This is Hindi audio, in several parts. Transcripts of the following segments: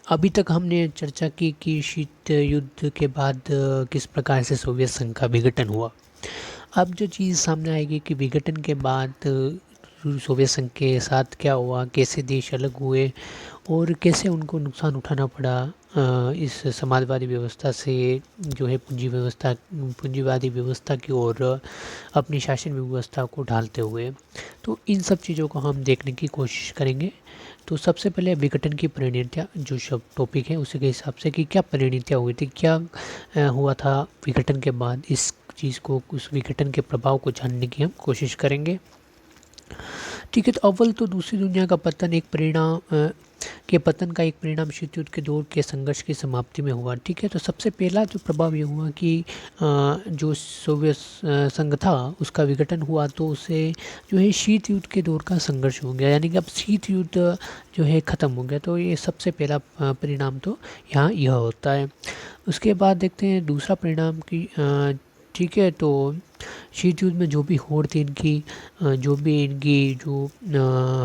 अभी तक हमने चर्चा की कि शीत युद्ध के बाद किस प्रकार से सोवियत संघ का विघटन हुआ। अब जो चीज़ सामने आएगी कि विघटन के बाद सोवियत संघ के साथ क्या हुआ, कैसे देश अलग हुए और कैसे उनको नुकसान उठाना पड़ा इस समाजवादी व्यवस्था से जो है पूंजीवादी व्यवस्था की ओर अपनी शासन व्यवस्था को ढालते हुए। तो इन सब चीज़ों को हम देखने की कोशिश करेंगे। तो सबसे पहले विघटन की परिणतियाँ, जो सब टॉपिक है उसी के हिसाब से कि क्या परिणतियाँ हुई थी, क्या हुआ था विघटन के बाद, इस चीज़ को, उस विघटन के प्रभाव को जानने की हम कोशिश करेंगे। ठीक है, तो अव्वल तो दूसरी दुनिया का पतन के पतन का एक परिणाम शीत युद्ध के दौर के संघर्ष की समाप्ति में हुआ। ठीक है, तो सबसे पहला जो प्रभाव ये हुआ कि जो सोवियत संघ था उसका विघटन हुआ, तो उससे जो है शीत युद्ध के दौर का संघर्ष हो गया, यानी कि अब शीत युद्ध जो है ख़त्म हो गया। तो ये सबसे पहला परिणाम तो यहाँ यह होता है। उसके बाद देखते हैं दूसरा परिणाम की ठीक है, तो शीत युद्ध में जो भी होड़ थी इनकी, जो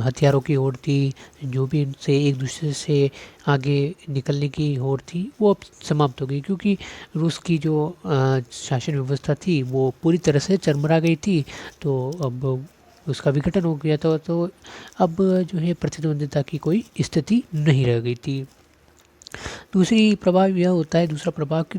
हथियारों की होड़ थी, जो भी इनसे एक दूसरे से आगे निकलने की होड़ थी, वो अब समाप्त हो गई, क्योंकि रूस की जो शासन व्यवस्था थी वो पूरी तरह से चरमरा गई थी। तो अब उसका विघटन हो गया था, तो अब जो है प्रतिद्वंदिता की कोई स्थिति नहीं रह गई थी। दूसरा प्रभाव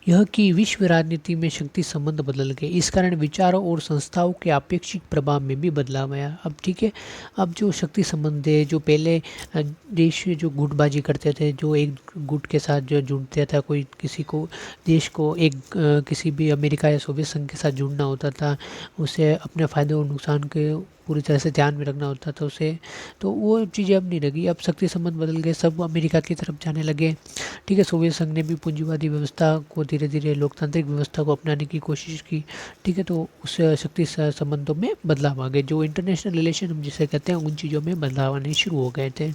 यह कि विश्व राजनीति में शक्ति संबंध बदल गए। इस कारण विचारों और संस्थाओं के अपेक्षित प्रभाव में भी बदलाव आया। अब ठीक है, अब जो शक्ति संबंध है, जो पहले देश जो गुटबाजी करते थे, जो एक गुट के साथ जो जुड़ते था, कोई किसी को देश को किसी भी अमेरिका या सोवियत संघ के साथ जुड़ना होता था, उसे अपने फ़ायदे और नुकसान के पूरी तरह से ध्यान में रखना होता था उसे, तो वो चीज़ें अब नहीं लगी। अब शक्ति संबंध बदल गए, सब अमेरिका की तरफ जाने लगे। ठीक है, सोवियत संघ ने भी पूंजीवादी व्यवस्था को धीरे धीरे लोकतांत्रिक व्यवस्था को अपनाने की कोशिश की। ठीक है, तो उस शक्ति संबंधों में बदलाव आ गए, जो इंटरनेशनल रिलेशन हम जिसे कहते हैं, उन चीज़ों में बदलाव आने शुरू हो गए थे।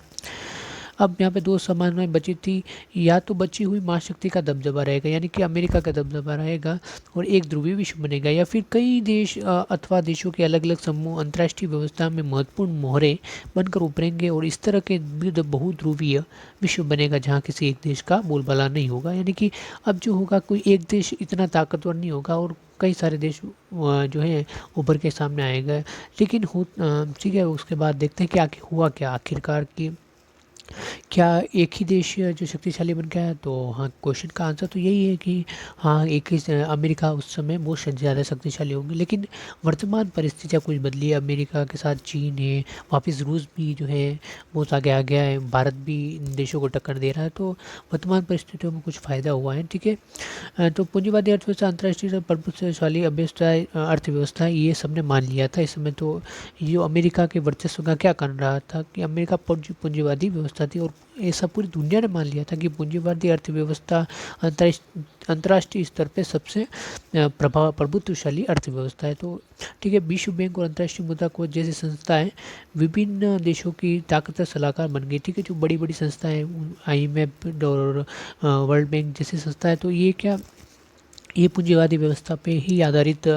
अब यहाँ पे दो समानताएं बची थी, या तो बची हुई महाशक्ति का दबदबा रहेगा, यानी कि अमेरिका का दबदबा रहेगा और एक ध्रुवीय विश्व बनेगा, या फिर कई देश अथवा देशों के अलग अलग समूह अंतर्राष्ट्रीय व्यवस्था में महत्वपूर्ण मोहरे बनकर उभरेंगे और इस तरह के बहुध्रुवीय विश्व बनेगा जहाँ किसी एक देश का बोलबाला नहीं होगा। यानी कि अब जो होगा, कोई एक देश इतना ताकतवर नहीं होगा और कई सारे देश जो है उभर के सामने आएगा। लेकिन ठीक है, उसके बाद देखते हैं कि हुआ क्या आखिरकार की, क्या एक ही देश जो शक्तिशाली बन गया है। तो हाँ, क्वेश्चन का आंसर तो यही है कि हाँ, एक ही अमेरिका उस समय बहुत ज़्यादा शक्तिशाली होंगे, लेकिन वर्तमान परिस्थितियाँ कुछ बदली है। अमेरिका के साथ चीन है, वापस रूस भी जो है बहुत आगे आ गया है, भारत भी इन देशों को टक्कर दे रहा है, तो वर्तमान परिस्थितियों में कुछ फ़ायदा हुआ है। ठीक है, तो पूंजीवादी अर्थव्यवस्था, अंतर्राष्ट्रीय प्रभुत्वशाली अर्थव्यवस्था, ये सबने मान लिया था इस समय। तो ये अमेरिका के वर्चस्व का क्या कारण रहा था कि अमेरिका पूंजीवादी व्यवस्था थी, और ऐसा पूरी दुनिया ने मान लिया था कि पूंजीवादी अर्थव्यवस्था अंतर्राष्ट्रीय स्तर पे सबसे प्रभुत्वशाली अर्थव्यवस्था है। तो ठीक है, विश्व बैंक और अंतर्राष्ट्रीय मुद्रा कोष जैसी संस्थाएं विभिन्न देशों की ताकतवर सलाहकार बन गई। ठीक है, जो बड़ी बड़ी संस्थाएं, IMF और वर्ल्ड बैंक जैसी संस्थाएं, तो ये पूंजीवादी व्यवस्था पे ही आधारित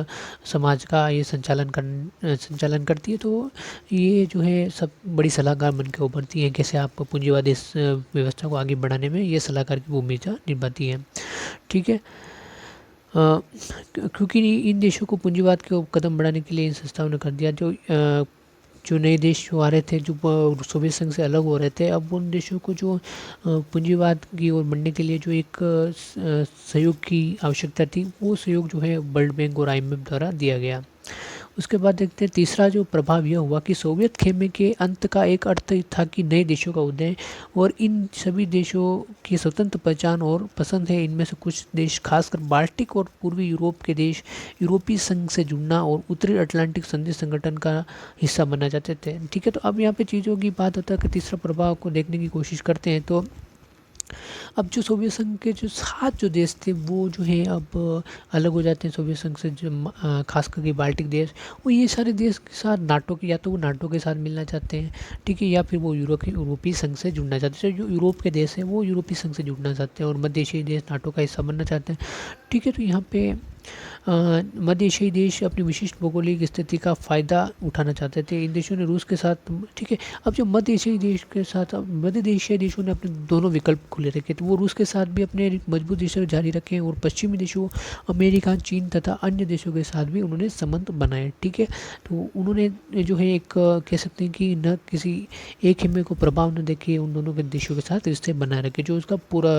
समाज का ये संचालन करती है। तो ये जो है सब बड़ी सलाहकार बन के उभरती हैं, कैसे आप पूंजीवादी व्यवस्था को आगे बढ़ाने में ये सलाहकार की भूमिका निभाती है। ठीक है, क्योंकि इन देशों को पूंजीवाद के कदम बढ़ाने के लिए इन संस्थाओं ने कर दिया। जो नए देश जो आ रहे थे, जो सोवियत संघ से अलग हो रहे थे, अब उन देशों को जो पूंजीवाद की ओर बढ़ने के लिए जो एक सहयोग की आवश्यकता थी, वो सहयोग जो है वर्ल्ड बैंक और IMF द्वारा दिया गया। उसके बाद देखते हैं तीसरा जो प्रभाव यह हुआ कि सोवियत खेमे के अंत का एक अर्थ था कि नए देशों का उदय, और इन सभी देशों की स्वतंत्र पहचान और पसंद है। इनमें से कुछ देश, खासकर बाल्टिक और पूर्वी यूरोप के देश, यूरोपीय संघ से जुड़ना और उत्तरी अटलांटिक संधि संगठन का हिस्सा बनना चाहते थे। ठीक है, तो अब यहाँ पे चीज़ों की बात होता है कि तीसरा प्रभाव को देखने की कोशिश करते हैं। तो अब जो सोवियत संघ के जो 7 जो देश थे, वो जो है अब अलग हो जाते हैं सोवियत संघ से। जो खास करके बाल्टिक देश, वो ये सारे देश के साथ नाटो के, या तो वो नाटो के साथ मिलना चाहते हैं, ठीक है, या फिर वो यूरोपीय संघ से जुड़ना चाहते हैं। जो यूरोप के देश हैं वो यूरोपीय संघ से जुड़ना चाहते हैं, और मध्य एशियाई देश नाटो का हिस्सा बनना चाहते हैं। ठीक है, तो यहाँ पे मध्य एशियाई देश अपनी विशिष्ट भौगोलिक स्थिति का फ़ायदा उठाना चाहते थे। इन देशों ने रूस के साथ, ठीक है, अब जो मध्य एशियाई देश के साथ, मध्य एशियाई देशों ने अपने दोनों विकल्प खुले रखे, तो वो रूस के साथ भी अपने मजबूत देशों जारी रखे और पश्चिमी देशों अमेरिका, चीन तथा अन्य देशों के साथ भी उन्होंने संबंध बनाए। ठीक है, तो उन्होंने जो है एक कह सकते हैं कि न किसी एक हिम्मे को प्रभाव न देखे उन दोनों के देशों के साथ रिश्ते बनाए रखे। जो उसका पूरा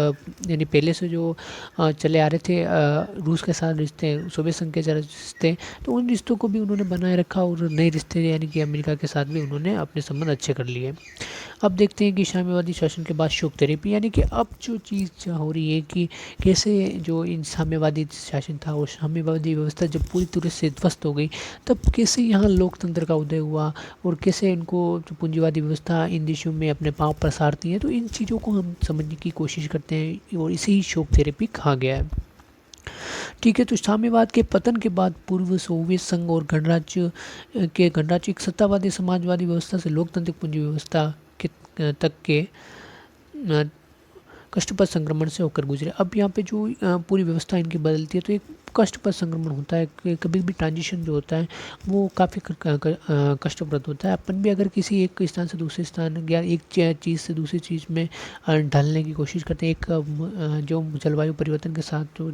यानी पहले से जो चले आ रहे थे रूस के साथ रिश्ते, सोवियत संघ के साथ रिश्ते, तो उन रिश्तों को भी उन्होंने बनाए रखा और नए रिश्ते यानी कि अमेरिका के साथ भी उन्होंने अपने संबंध अच्छे कर लिए। अब देखते हैं कि साम्यवादी शासन के बाद शोक थेरेपी, यानी कि अब जो चीज़ हो रही है कि कैसे जो इन साम्यवादी शासन था और साम्यवादी व्यवस्था जब पूरी तरह से ध्वस्त हो गई, तब कैसे यहाँ लोकतंत्र का उदय हुआ और कैसे इनको जो पूंजीवादी व्यवस्था इन देशों में अपने पाँव पसारती है। तो इन चीज़ों को हम समझने की कोशिश करते हैं और इसे ही शोक थेरेपी कहा गया है। ठीक है, तो साम्यवाद के पतन के बाद पूर्व सोवियत संघ और गणराज्य एक सत्तावादी समाजवादी व्यवस्था से लोकतांत्रिक पूंजी व्यवस्था के तक के कष्टप्रद संक्रमण से होकर गुजरे। अब यहाँ पे जो पूरी व्यवस्था इनकी बदलती है, तो एक कष्टप्रद संक्रमण होता है कि कभी भी ट्रांजिशन जो होता है वो काफ़ी कष्टप्रद होता है। अपन भी अगर किसी एक स्थान से दूसरे स्थान या एक चीज़ से दूसरी चीज़ में ढलने की कोशिश करते हैं, एक जो जलवायु परिवर्तन के साथ जो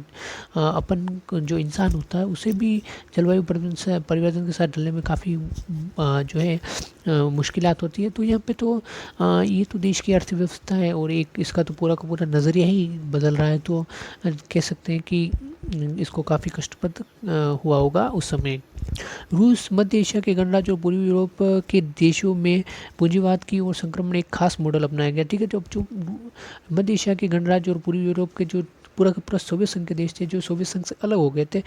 अपन जो इंसान होता है उसे भी जलवायु परिवर्तन के साथ ढलने में काफ़ी जो है मुश्किलात होती है। तो यहाँ पे तो ये तो देश की अर्थव्यवस्था है और एक इसका तो पूरा का पूरा नज़रिया ही बदल रहा है। तो कह सकते हैं कि इसको काफ़ी कष्टप्रद हुआ होगा उस समय। रूस, मध्य एशिया के गणराज्य और पूर्वी यूरोप के देशों में पूंजीवाद की ओर संक्रमण एक खास मॉडल अपनाया गया। ठीक है, तो जो मध्य एशिया के गणराज्य और पूर्वी यूरोप के जो पूरा का पूरा सोवियत संघ के देश थे, जो सोवियत संघ से अलग हो गए थे,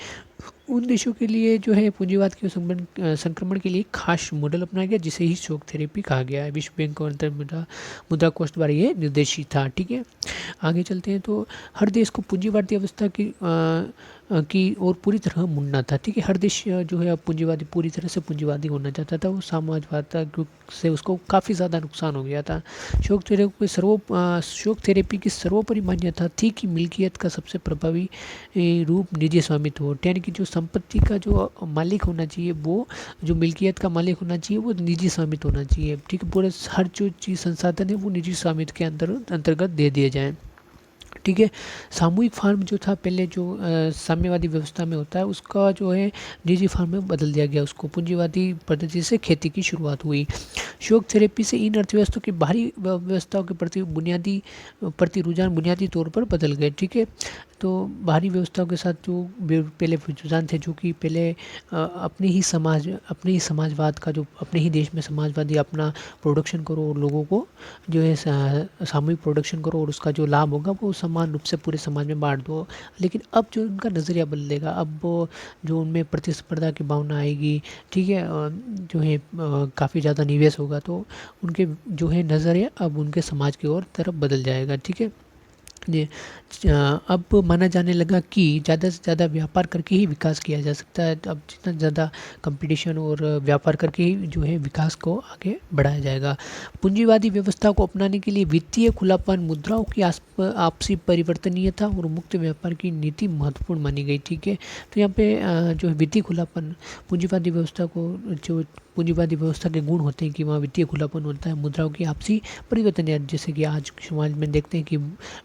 उन देशों के लिए जो है पूंजीवाद के संक्रमण के लिए खास मॉडल अपनाया गया, जिसे ही शोक थेरेपी कहा गया है। विश्व बैंक और अंतर्मुद्रा मुद्रा कोष द्वारा ये निर्देशित था। ठीक है, आगे चलते हैं। तो हर देश को पूंजीवादी अवस्था की और पूरी तरह मुड़ना था। ठीक है, हर देश जो है अब पूंजीवादी, पूरी तरह से पूंजीवादी होना चाहता था। वो समाजवाद से उसको काफ़ी ज़्यादा नुकसान हो गया था। शोक थेरेपी की सर्वोपरि मान्यता थी कि मिल्कियत का सबसे प्रभावी रूप निजी स्वामित्व हो, यानी कि जो संपत्ति का जो मालिक होना चाहिए, वो जो मिल्कियत का मालिक होना चाहिए वो निजी स्वामित्व होना चाहिए। ठीक है, पूरे हर जो चीज़ संसाधन है वो निजी स्वामित्व के अंतर्गत दे दिए जाएँ। ठीक है, सामूहिक फार्म जो था पहले जो साम्यवादी व्यवस्था में होता है, उसका जो है निजी फार्म में बदल दिया गया, उसको पूंजीवादी पद्धति से खेती की शुरुआत हुई। शोक थेरेपी से इन अर्थव्यवस्थाओं की बाहरी व्यवस्थाओं के प्रति रुझान बुनियादी तौर पर बदल गए। ठीक है, तो बाहरी व्यवस्थाओं के साथ जो पहले रुझान थे, जो कि पहले अपने ही समाजवाद का, जो अपने ही देश में समाजवादी अपना प्रोडक्शन करो और लोगों को जो है सामूहिक प्रोडक्शन करो और उसका जो लाभ होगा वो समान रूप से पूरे समाज में बांट दो। लेकिन अब जो उनका नज़रिया बदलेगा, अब वो जो उनमें प्रतिस्पर्धा की भावना आएगी। ठीक है, जो है काफ़ी ज़्यादा निवेश होगा, तो उनके जो है नज़रिया अब उनके समाज की ओर तरफ बदल जाएगा। ठीक है, जी, अब माना जाने लगा कि ज़्यादा से ज़्यादा व्यापार करके ही विकास किया जा सकता है। अब जितना ज़्यादा कंपटीशन और व्यापार करके ही जो है विकास को आगे बढ़ाया जाएगा। पूंजीवादी व्यवस्था को अपनाने के लिए वित्तीय खुलापन, मुद्राओं की आपसी परिवर्तनीयता और मुक्त व्यापार की नीति महत्वपूर्ण मानी गई। ठीक है, तो यहाँ पे जो है वित्तीय खुलापन, पूंजीवादी व्यवस्था को जो पूंजीवादी व्यवस्था के गुण होते हैं कि वहाँ वित्तीय खुलापन होता है, मुद्राओं की आपसी परिवर्तन, जैसे कि आज समाज में देखते हैं कि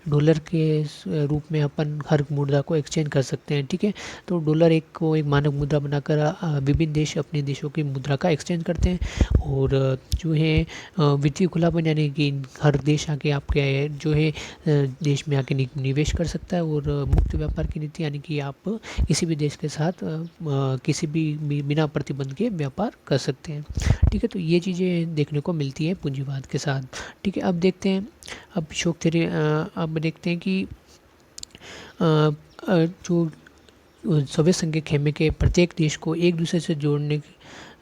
डॉलर के रूप में अपन हर मुद्रा को एक्सचेंज कर सकते हैं। ठीक है, तो डॉलर एक मानक मुद्रा बनाकर विभिन्न देश अपने देशों की मुद्रा का एक्सचेंज करते हैं। और जो है वित्तीय खुलापन, यानी कि हर देश आके आपके जो है देश में आके निवेश कर सकता है। और मुक्त व्यापार की नीति, यानी कि आप किसी भी देश के साथ किसी भी बिना प्रतिबंध के व्यापार कर सकते हैं। ठीक है, तो ये चीज़ें देखने को मिलती है पूंजीवाद के साथ। ठीक है, अब देखते हैं, अब देखते हैं कि जो सोवियत संघ के खेमे के प्रत्येक देश को एक दूसरे से जोड़ने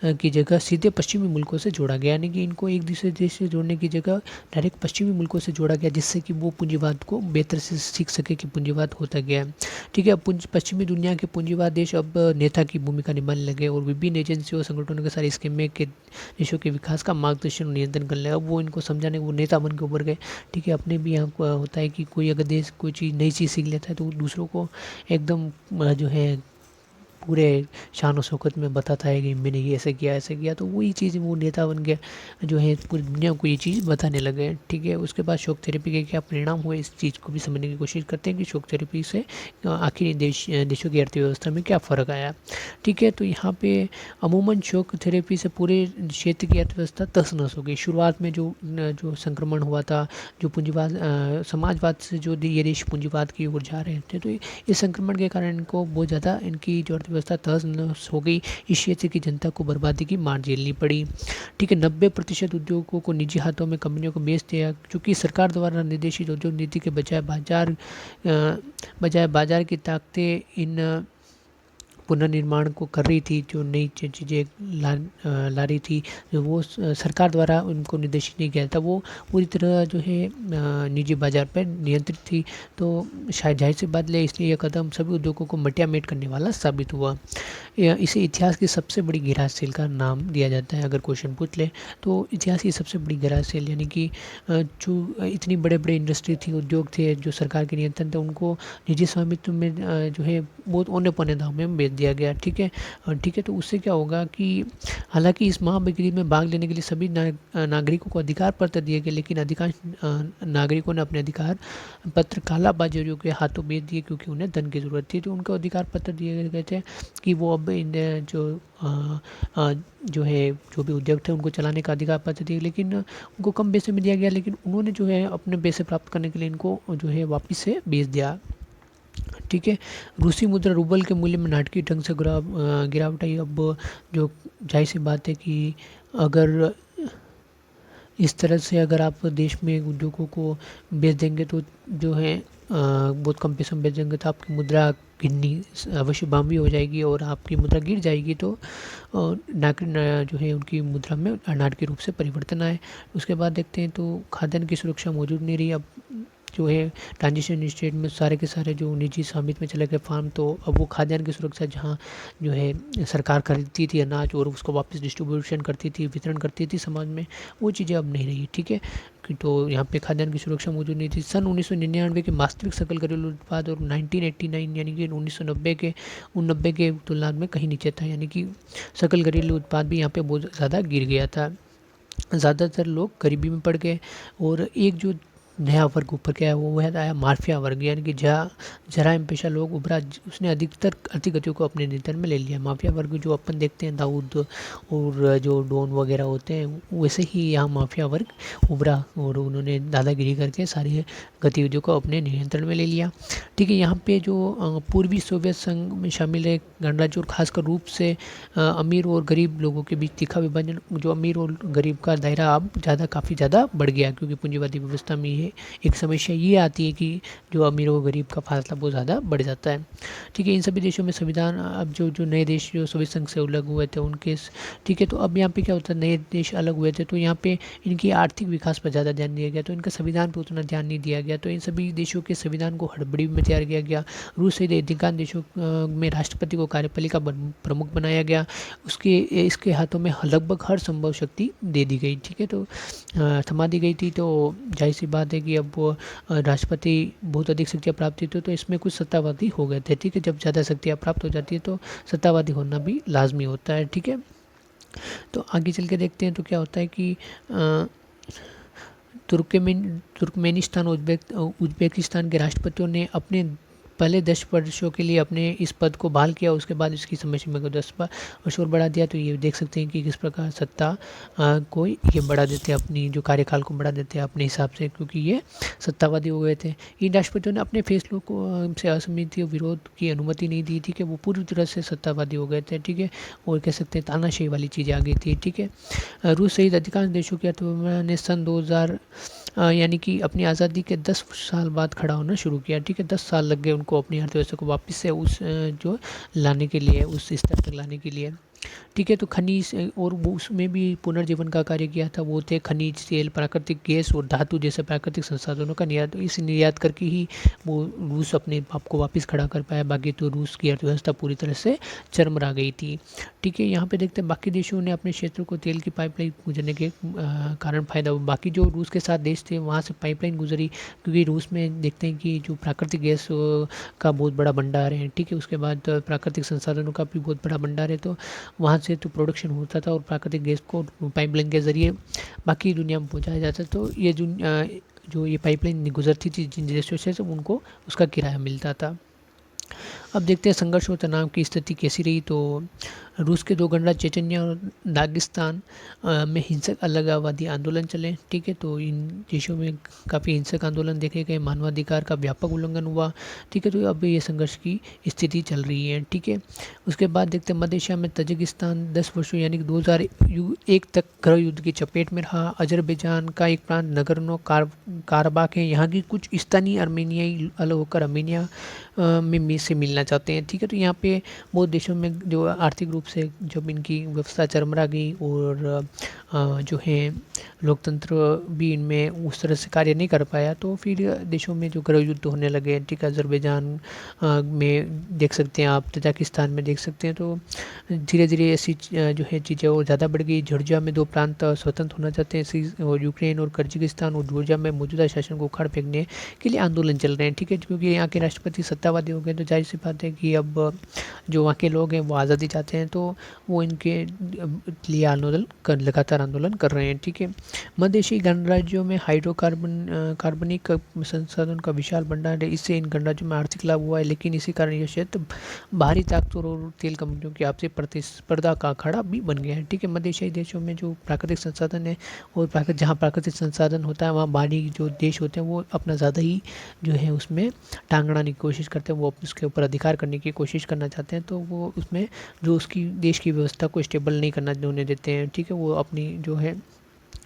की जगह सीधे पश्चिमी मुल्कों से जोड़ा गया, यानी कि इनको एक दूसरे देश से जोड़ने की जगह डायरेक्ट पश्चिमी मुल्कों से जोड़ा गया, जिससे कि वो पूंजीवाद को बेहतर से सीख सके कि पूंजीवाद होता गया है। ठीक है, अब पश्चिमी दुनिया के पूंजीवाद देश अब नेता की भूमिका निभाने लगे और विभिन्न एजेंसियों और संगठनों के साथ इसके में के देशों के विकास का मार्गदर्शन और नियंत्रण करने लगा। वो इनको समझाने, वो नेता बन के उभर गए। ठीक है, अपने भी यहाँ होता है कि कोई अगर देश कोई चीज़ नई चीज़ सीख लेता है तो दूसरों को एकदम जो है पूरे शान और शौकत में बताता है कि मैंने ये ऐसे किया, तो वही चीज़ वो नेता बन के जो है पूरी दुनिया को ये चीज़ बताने लगे हैं। ठीक है, उसके बाद शॉक थेरेपी के क्या परिणाम हुए इस चीज़ को भी समझने की कोशिश करते हैं कि शॉक थेरेपी से आखिर देशों की अर्थव्यवस्था में क्या फ़र्क आया। ठीक है, तो यहाँ पे अमूमन शॉक थेरेपी से पूरे क्षेत्र की अर्थव्यवस्था तहस-नहस हो गई। शुरुआत में जो संक्रमण हुआ था, जो पूंजीवाद समाजवाद से जो ये देश पूंजीवाद की ओर जा रहे थे, तो इस संक्रमण के कारण इनको बहुत ज़्यादा इनकी जो अर्थव्यवस्था तहस-नहस हो गई। इस क्षेत्र की जनता को बर्बादी की मार झेलनी पड़ी। ठीक है, 90% उद्योगों को निजी हाथों में कंपनियों को बेच दिया, क्योंकि सरकार द्वारा निर्देशित उद्योग नीति के बजाय बाजार की ताकतें इन पुनर्निर्माण को कर रही थी, जो नई चीज़ें ला रही थी, जो वो सरकार द्वारा उनको निर्देशित नहीं किया था, वो पूरी तरह जो है निजी बाज़ार पर नियंत्रित थी। तो शायद जाहिर सी बात है, इसलिए यह कदम सभी उद्योगों को मटियामेट करने वाला साबित हुआ। इसे इतिहास की सबसे बड़ी गिराज सेल का नाम दिया जाता है। अगर क्वेश्चन पूछ ले तो इतिहास की सबसे बड़ी गिराज सेल, यानी कि जो इतनी बड़े बड़े इंडस्ट्री थी, उद्योग थे जो सरकार के नियंत्रण थे, उनको निजी स्वामित्व में जो है बहुत औने पौने दाम में बेच दिया गया। ठीक है, ठीक है, तो उससे क्या होगा कि हालांकि इस महाबिक्री में भाग लेने के लिए सभी नागरिकों को अधिकार पत्र दिए गए, लेकिन अधिकांश नागरिकों ने अपने अधिकार पत्र काला बाजारियों के हाथों बेच दिए, क्योंकि उन्हें धन की ज़रूरत थी। तो उनको अधिकार पत्र दिए गए थे कि वो अब इन जो भी उद्योग थे उनको चलाने का अधिकार पत्र दिए, लेकिन उनको कम पैसे में दिया गया, लेकिन उन्होंने जो है अपने पैसे प्राप्त करने के लिए इनको जो है वापस से बेच दिया। ठीक है, रूसी मुद्रा रूबल के मूल्य में नाटकीय ढंग से गिरावट आई। अब जो जाहिर सी बात है कि अगर इस तरह से अगर आप देश में उद्योगों को बेच देंगे, तो जो है बहुत कम पैसे में बेच देंगे, तो आपकी मुद्रा गिरनी अवश्य बामी हो जाएगी, और आपकी मुद्रा गिर जाएगी, तो जो है उनकी मुद्रा में नाटकीय रूप से परिवर्तन आए। उसके बाद देखते हैं तो खाद्यान्न की सुरक्षा मौजूद नहीं रही। अब जो है ट्रांजिशन स्टेट में सारे के सारे जो निजी स्वामित्व में चले गए फार्म, तो अब वो खाद्यान्न की सुरक्षा जहाँ जो है सरकार खरीदती थी अनाज और उसको वापस डिस्ट्रीब्यूशन करती थी, वितरण करती थी समाज में, वो चीज़ें अब नहीं रही। ठीक है, तो यहाँ पे खाद्यान्न की सुरक्षा मौजूद नहीं थी। सन 1999 के वास्तविक सकल घरेलू उत्पाद और 1989 यानी कि 1990 के तुलना में कहीं नीचे था, यानी कि सकल घरेलू उत्पाद भी यहाँ पे बहुत ज़्यादा गिर गया था। ज़्यादातर लोग गरीबी में पड़ गए, और एक जो नया वर्ग ऊपर के आया वो है आया माफिया वर्ग, यानी कि जराइम पेशा लोग उभरा, उसने अधिकतर गतियों को अपने नियंत्रण में ले लिया। माफिया वर्ग जो अपन देखते हैं दाऊद और जो डॉन वगैरह होते हैं, वैसे ही यहाँ माफिया वर्ग उभरा, और उन्होंने दादागिरी करके सारी गतिविधियों को अपने नियंत्रण में ले लिया। ठीक है, यहाँ पे जो पूर्वी सोवियत संघ में शामिल है गणराज्य, और खासकर रूप से अमीर और गरीब लोगों के बीच तीखा विभाजन, जो अमीर और गरीब का दायरा अब काफ़ी ज़्यादा बढ़ गया, क्योंकि पूंजीवादी व्यवस्था में ये एक समस्या ये आती है कि जो अमीर और गरीब का फासला बहुत ज़्यादा बढ़ जाता है। ठीक है, इन सभी देशों में संविधान अब जो नए देश जो सोवियत संघ से अलग हुए थे उनके, ठीक है, तो अब यहाँ पे क्या होता है, नए देश अलग हुए थे, तो यहाँ पे इनकी आर्थिक विकास पर ज़्यादा ध्यान दिया गया, तो इनका संविधान पर उतना ध्यान नहीं दिया गया। तो इन सभी देशों के संविधान को हड़बड़ी में तैयार किया गया। रूस सहित अधिकांश देशों में राष्ट्रपति को कार्यपालिका प्रमुख बनाया गया, इसके हाथों में लगभग हर संभव शक्ति दे दी गई। ठीक है, तो थमा दी गई थी। तो जाहिर सी बात है कि अब वो राष्ट्रपति बहुत अधिक शक्तियाँ प्राप्त थी, तो इसमें कुछ सत्तावादी हो गए थे। ठीक है, जब ज़्यादा शक्तियाँ प्राप्त हो जाती है तो सत्तावादी होना भी लाजमी होता है। ठीक है, तो आगे चल के देखते हैं तो क्या होता है कि तुर्कमेनिस्तान उज्बेकिस्तान के राष्ट्रपतियों ने अपने पहले 10 वर्षों के लिए अपने इस पद को बहाल किया, उसके बाद इसकी समय सीमा को 10 वर्ष और बढ़ा दिया। तो ये देख सकते हैं कि किस प्रकार सत्ता को ये बढ़ा देते हैं, अपनी जो कार्यकाल को बढ़ा देते हैं अपने हिसाब से, क्योंकि ये सत्तावादी हो गए थे। इन राष्ट्रपतियों ने अपने फैसलों को से असमित विरोध की अनुमति नहीं दी थी, कि वो पूरी तरह से सत्तावादी हो गए थे। ठीक है, और कह सकते हैं तानाशाही वाली चीज़ें आ गई थी। ठीक है, रूस सहित अधिकांश देशों की अर्थव्यवस्था ने सन 2000 यानी कि अपनी आज़ादी के 10 साल बाद खड़ा होना शुरू किया। ठीक है, 10 साल लग गए उनको अपनी अर्थव्यवस्था को वापस से उस जो लाने के लिए, उस स्तर तक लाने के लिए। ठीक है। तो खनिज और वो उसमें भी पुनर्जीवन का कार्य किया था। वो थे खनिज तेल, प्राकृतिक गैस और धातु जैसे प्राकृतिक संसाधनों का निर्यात। इस निर्यात करके ही वो रूस अपने आप को वापस खड़ा कर पाया। बाकी तो रूस की अर्थव्यवस्था पूरी तरह से चरमरा गई थी। ठीक है। यहाँ पे देखते हैं बाकी देशों ने अपने क्षेत्रों को तेल की पाइपलाइन गुजरने के कारण फायदा हुआ। बाकी जो रूस के साथ देश थे वहाँ से पाइपलाइन गुजरी, क्योंकि रूस में देखते हैं कि जो प्राकृतिक गैस का बहुत बड़ा भंडार है। ठीक है। उसके बाद प्राकृतिक संसाधनों का भी बहुत बड़ा भंडार है। तो वहाँ से तो प्रोडक्शन होता था और प्राकृतिक गैस को पाइपलाइन के ज़रिए बाकी दुनिया में पहुँचाया जाता। तो ये जो ये पाइपलाइन गुजरती थी जिन देशों से, तो उनको उसका किराया मिलता था। अब देखते हैं संघर्ष और तनाव की स्थिति कैसी रही। तो रूस के दो गणराज्य चेचन्या और दागिस्तान में हिंसक अलगाववादी आंदोलन चले। ठीक है। तो इन देशों में काफ़ी हिंसक आंदोलन देखे गए, मानवाधिकार का व्यापक उल्लंघन हुआ। ठीक है। तो अब ये संघर्ष की स्थिति चल रही है। ठीक है। उसके बाद देखते हैं मध्य एशिया में तजिकिस्तान 10 वर्षों यानी कि 2001 तक गृह युद्ध की चपेट में रहा। अजरबैजान का एक प्रांत नगर्नो काराबाख है। यहाँ की कुछ स्थानीय अर्मेनियाई अलग होकर अर्मेनिया में से मिलना चाहते हैं। ठीक है। तो यहाँ पे बहुत देशों में जो आर्थिक रूप से जब इनकी व्यवस्था चरमरा गई और जो है लोकतंत्र भी इनमें उस तरह से कार्य नहीं कर पाया, तो फिर देशों में जो गृह युद्ध होने लगे। ठीक है। अजरबैजान में देख सकते हैं आप, तजाकिस्तान में देख सकते हैं। तो धीरे धीरे ऐसी जो है चीज़ें और ज़्यादा बढ़ गई। जॉर्जिया में 2 प्रांत स्वतंत्र होना चाहते हैं। और यूक्रेन और कर्जिगिस्तान और जॉर्जिया में मौजूदा शासन को उखाड़ फेंकने के लिए आंदोलन चल रहे हैं। ठीक है। क्योंकि यहाँ के राष्ट्रपति सत्तावादी हो गए, तो जाहिर सी बात है कि अब जो वहाँ के लोग हैं वो आज़ादी चाहते हैं, तो वो इनके लिए लगातार आंदोलन कर रहे हैं। ठीक है। मध्य एशियाई गणराज्यों में कार्बनिक संसाधन का विशाल भंडार है। इससे इन गणराज्यों में आर्थिक लाभ हुआ है, लेकिन इसी कारण यह क्षेत्र बाहरी ताकतों और तेल कंपनियों की आपसी प्रतिस्पर्धा का अखाड़ा भी बन गया है। ठीक है। मध्य एशियाई देशों में जो प्राकृतिक संसाधन है और जहाँ प्राकृतिक संसाधन होता है वहाँ बाहरी जो देश होते हैं वो अपना ज़्यादा ही जो है उसमें टांग अड़ाने की कोशिश करते हैं। वो उसके ऊपर अधिकार करने की कोशिश करना चाहते हैं। तो वो उसमें जो उसकी देश की व्यवस्था को स्टेबल नहीं करना होने देते हैं। ठीक है। वो अपनी जो है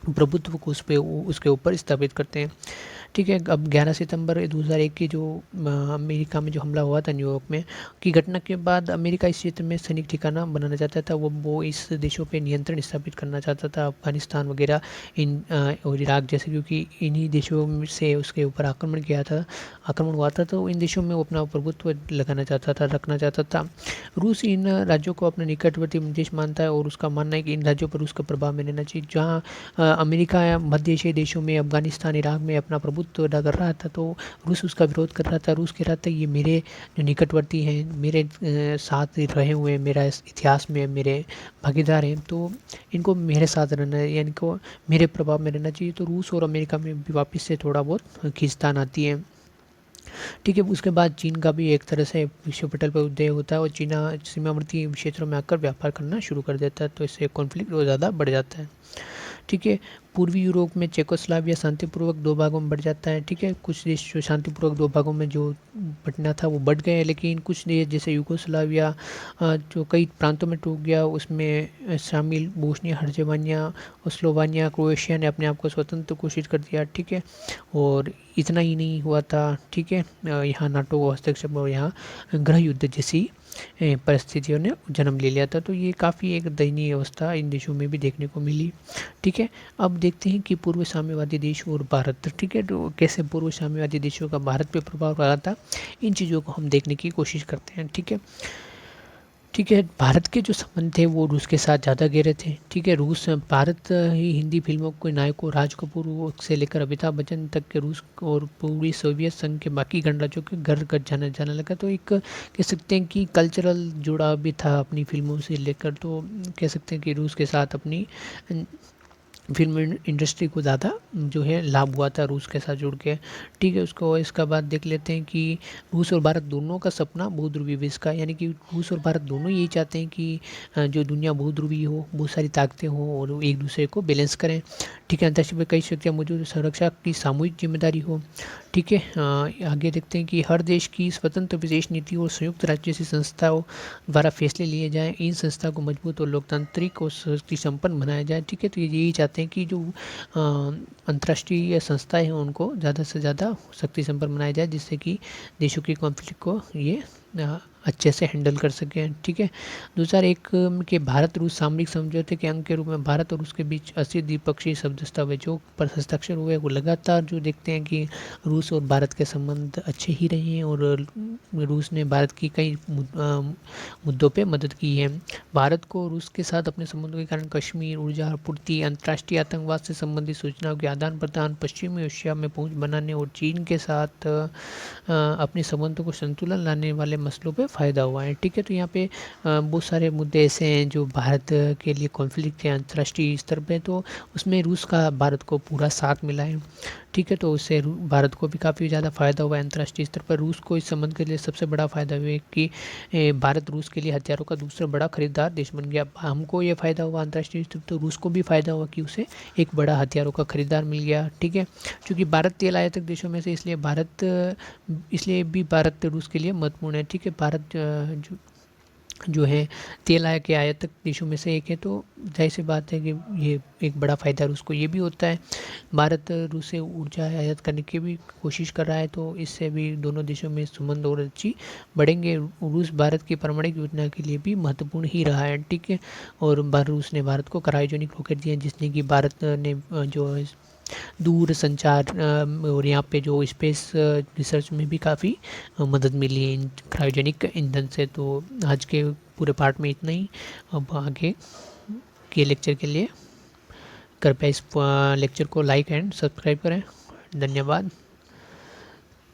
प्रभुत्व को उसके ऊपर स्थापित करते हैं। ठीक है। अब 11 सितंबर 2001 की जो अमेरिका में जो हमला हुआ था न्यूयॉर्क में की घटना के बाद अमेरिका इस क्षेत्र में सैनिक ठिकाना बनाना चाहता था। वो इस देशों पे नियंत्रण स्थापित करना चाहता था, अफगानिस्तान वगैरह और इराक जैसे, क्योंकि इन्हीं देशों से उसके ऊपर आक्रमण हुआ था। तो इन देशों में वो अपना प्रभुत्व रखना चाहता था। रूस इन राज्यों को अपने निकटवर्ती देश मानता है और उसका मानना है कि इन राज्यों पर रूस का प्रभाव में रहना चाहिए। जहाँ अमेरिका या मध्य एशियाई देशों में, अफगानिस्तान, इराक में अपना प्रभुत्व कर रहा था, तो रूस उसका विरोध कर रहा था। रूस कह रहा था ये मेरे जो निकटवर्ती हैं, मेरे साथ रहे हुए, मेरा इतिहास में मेरे भागीदार हैं, तो इनको मेरे साथ रहना है या इनको मेरे प्रभाव में रहना चाहिए। तो रूस और अमेरिका में भी वापस से थोड़ा बहुत खींचतान आती है। ठीक है। उसके बाद चीन का भी एक तरह से विश्व पटल पर उदय होता है और चीना सीमावर्ती क्षेत्रों में आकर व्यापार करना शुरू कर देता है। तो इससे कॉन्फ्लिक्ट और ज़्यादा बढ़ जाता है। ठीक है। पूर्वी यूरोप में चेकोस्लाविया शांतिपूर्वक 2 भागों में बढ़ जाता है। ठीक है। कुछ देश जो शांतिपूर्वक 2 भागों में जो बंटना था वो बढ़ गए, लेकिन कुछ देश जैसे यूगोस्लाविया जो कई प्रांतों में टूट गया, उसमें शामिल बोस्निया हर्जेगोविना और स्लोवानिया, क्रोएशिया ने अपने आप को स्वतंत्र घोषित कर दिया। ठीक है। और इतना ही नहीं हुआ था। ठीक है। यहाँ नाटो को हस्तक्षेप और यहाँ गृह युद्ध जैसी परिस्थितियों ने जन्म ले लिया था। तो ये काफ़ी एक दयनीय अवस्था इन देशों में भी देखने को मिली। ठीक है। अब देखते हैं कि पूर्व साम्यवादी देश और भारत। ठीक है। तो कैसे पूर्व साम्यवादी देशों का भारत पे प्रभाव रहा था, इन चीज़ों को हम देखने की कोशिश करते हैं। ठीक है। ठीक है। भारत के जो संबंध थे वो रूस के साथ ज़्यादा गहरे थे। ठीक है। भारत ही हिंदी फिल्मों के नायकों राज कपूर से लेकर अमिताभ बच्चन तक के रूस और पूर्वी सोवियत संघ के बाकी गणराज्यों के घर घर जाना लगा। तो एक कह सकते हैं कि कल्चरल जुड़ाव भी था अपनी फिल्मों से लेकर। तो कह सकते हैं कि रूस के साथ अपनी फिल्म इंडस्ट्री को ज़्यादा जो है लाभ हुआ था रूस के साथ जुड़ के। ठीक है। इसका बाद देख लेते हैं कि रूस और भारत दोनों का सपना बहुध्रुवीय विश्व का, यानी कि रूस और भारत दोनों यही चाहते हैं कि जो दुनिया बहुध्रुवीय हो, बहुत सारी ताकतें हों और वो एक दूसरे को बैलेंस करें। ठीक है। अंतरिक्ष में कई शक्तियाँ मौजूद, सुरक्षा की सामूहिक जिम्मेदारी हो। ठीक है। आगे देखते हैं कि हर देश की स्वतंत्र विदेश नीति और संयुक्त राज्य जैसी संस्थाओं द्वारा फैसले लिए जाएँ। इन संस्था को मजबूत और लोकतांत्रिक और शक्ति संपन्न बनाया जाए। ठीक है। तो यही चाहते हैं कि जो अंतर्राष्ट्रीय संस्थाएं हैं उनको ज़्यादा से ज़्यादा शक्ति संपन्न बनाया जाए, जिससे कि देशों की कॉन्फ्लिक्ट को ये अच्छे से हैंडल कर सकें। ठीक है। 2001 के भारत रूस सामरिक समझौते के अंग के रूप में भारत और उसके बीच 80 द्विपक्षीय दस्तावेजों पर हस्ताक्षर हुए। वो लगातार जो देखते हैं कि रूस और भारत के संबंध अच्छे ही रहे हैं और रूस ने भारत की कई मुद्दों पे मदद की है। भारत को रूस के साथ अपने संबंधों के कारण कश्मीर, ऊर्जा आपूर्ति, अंतर्राष्ट्रीय आतंकवाद से संबंधित सूचनाओं के आदान प्रदान, पश्चिमी एशिया में पहुंच बनाने और चीन के साथ अपने संबंधों को संतुलन लाने वाले मसलों पे फ़ायदा हुआ है। ठीक है। तो यहाँ पे बहुत सारे मुद्दे ऐसे हैं जो भारत के लिए कॉन्फ्लिक्ट है अंतर्राष्ट्रीय स्तर पे, तो उसमें रूस का भारत को पूरा साथ मिला है। ठीक है। तो उससे भारत को भी काफ़ी ज़्यादा फ़ायदा हुआ है अंतर्राष्ट्रीय स्तर पर। रूस को इस संबंध के लिए सबसे बड़ा फ़ायदा हुआ है कि भारत रूस के लिए हथियारों का दूसरा बड़ा खरीदार देश बन गया। हमको ये फ़ायदा हुआ अंतर्राष्ट्रीय स्तर, तो रूस को भी फ़ायदा हुआ कि उसे एक बड़ा हथियारों का खरीदार मिल गया। ठीक है। क्योंकि भारत तेल आयातक देशों में से, इसलिए भी भारत रूस के लिए महत्वपूर्ण है। ठीक है। भारत जो है तेल के आयातक देशों में से एक है, तो जाहिर सी बात है कि ये एक बड़ा फ़ायदा रूस को ये भी होता है। भारत रूस से ऊर्जा आयात करने की भी कोशिश कर रहा है, तो इससे भी दोनों देशों में संबंध और अच्छी बढ़ेंगे। रूस भारत की परमाणु योजना के लिए भी महत्वपूर्ण ही रहा है। ठीक है। और रूस ने भारत को क्रायोजेनिक रॉकेट दिए, जिसने कि भारत ने जो दूर संचार और यहाँ पे जो स्पेस रिसर्च में भी काफ़ी मदद मिली है इन क्रायोजेनिक ईंधन से। तो आज के पूरे पार्ट में इतना ही। अब आगे के लेक्चर के लिए कृपया इस लेक्चर को लाइक एंड सब्सक्राइब करें। धन्यवाद।